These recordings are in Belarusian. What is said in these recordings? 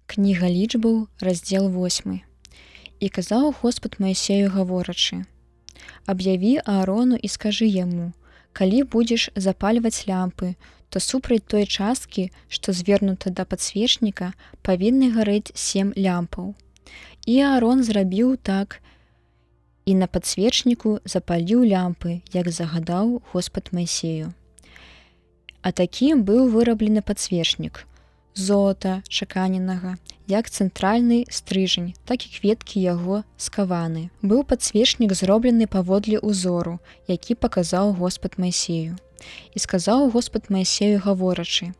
Кніга лічбаў, раздзел 8. І казаў Господ Маісею гаворачы: «Аб'яві Аарону і скажы яму: калі будзеш запальваць лямпы, то супраць той часткі, што звернута да падсвечніка, павінны гарэць 7 лямпаў». І Аарон зрабіў так, і на падсвечніку запаліў лямпы, як загадаў Господ Маісею. А такім быў выраблены падсвечнік золата чаканенага, як цэнтральны стрыжань, так і кветкі яго скаваны. Быў падсвечнік зроблены паводле ўзору, які паказаў Господ Маісею. І сказаў Господ Маісею гаворачы: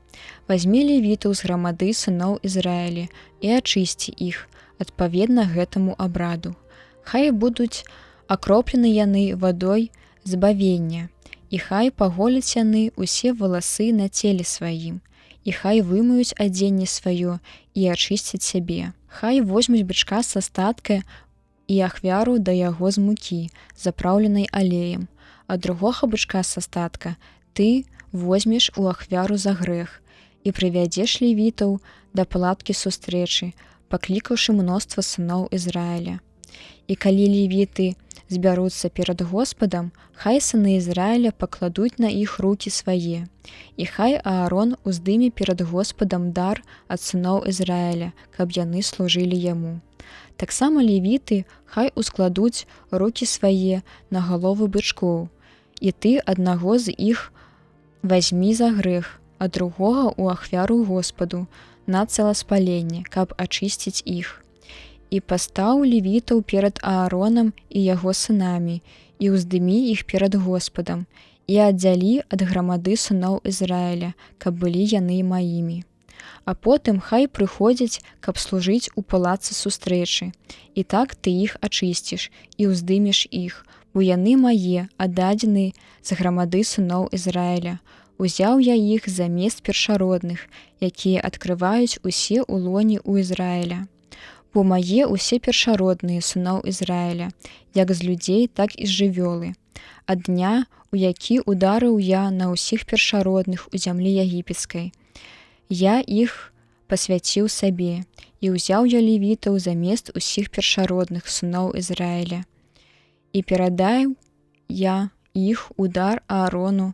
«Вазьмі левітаў з грамады сыноў Ізраілі і ачысці іх адпаведна гэтаму абраду. Хай будуць акроплены яны вадой збавення, і хай паголяць яны ўсе валасы на целе сваім, і хай вымыюць адзенне сваё і ачысцяць сябе. Хай возьмуць бычка са статка і ахвяру да яго з мукі, запраўленай алеем, а другога бычка са статка ты возьмеш у ахвяру за грэх і прывядзеш левітаў да палаткі сустрэчы, паклікаўшы мноства сыноў Ізраіля. І калі левіты збяруцца перад Господам, хай сыны Ізраіля пакладуць на іх рукі свае, і хай Аарон уздыме перад Господам дар ад сыноў Ізраіля, каб яны служылі яму. Таксама левіты хай ускладуць рукі свае на галовы бычкоў, і ты аднаго з іх вазьмі за грэх, а другога ў ахвяру Господу на цэласпаленне, каб ачысціць іх. І пастаў левітаў перад Ааронам і яго сынамі, і ўздымі іх перад Господам, і аддзялі ад грамады сыноў Ізраіля, каб былі яны маімі. А потым хай прыходзяць, каб служыць у палацы сустрэчы, і так ты іх ачысціш і ўздымеш іх, бо яны мае, аддадзены з грамады сыноў Ізраіля. Узяў я іх замест першародных, якія адкрываюць усе ў лоне ў Ізраіля. Бо мае ўсе першародныя сыноў Ізраіля, як з людзей, так і з жывёлы. Ад дня, у які ударыў я на ўсіх першародных у зямлі егіпецкай, я іх пасвяціў сабе, і ўзяў я левітаў замест усіх першародных сыноў Ізраіля. І перадаў я іх у дар Аарону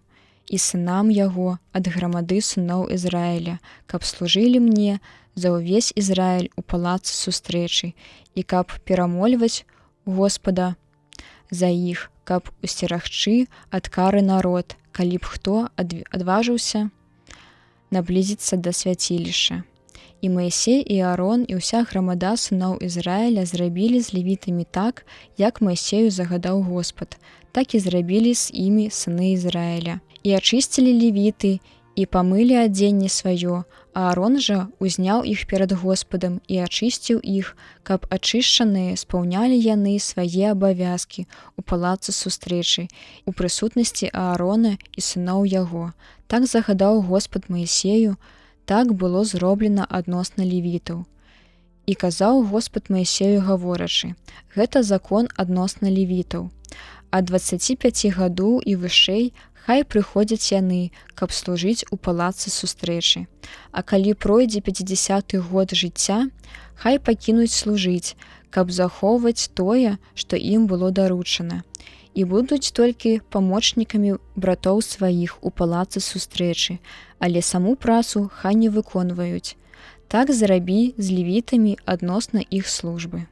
і сынам яго ад грамады сыноў Ізраіля, каб служылі мне за ўвесь Ізраіль у палацы сустрэчы, і каб перамольваць Господа за іх, каб усцерагчы ад кары народ, калі б хто адважыўся наблізіцца да свяцілішча. І Маісей і Аарон і ўся грамада сыноў Ізраіля зрабілі з левітамі так, як Маісею загадаў Господ, так і зрабілі з імі сыны Ізраіля. І ачысцілі левіты, і памылі адзенне сваё, а Аарон жа узняў іх перад Господам і ачысціў іх, каб ачышчаныя спаўнялі яны свае абавязкі ў палацы сустрэчы у прысутнасці Аарона і сыноў яго. Так загадаў Господ Маісею, так было зроблена адносна левітаў. І казаў Господ Маісею гаворачы: гэта закон адносна левітаў. Ад 25 гадоў і вышэй хай прыходзяць яны, каб служыць у палацы сустрэчы. А калі пройдзе 50-й год жыцця, хай пакінуць служыць, каб захоўваць тое, што ім было даручана. І будуць толькі памочнікамі братоў сваіх у палацы сустрэчы, але саму працу хай не выконваюць. Так зрабі з левітамі адносна іх службы.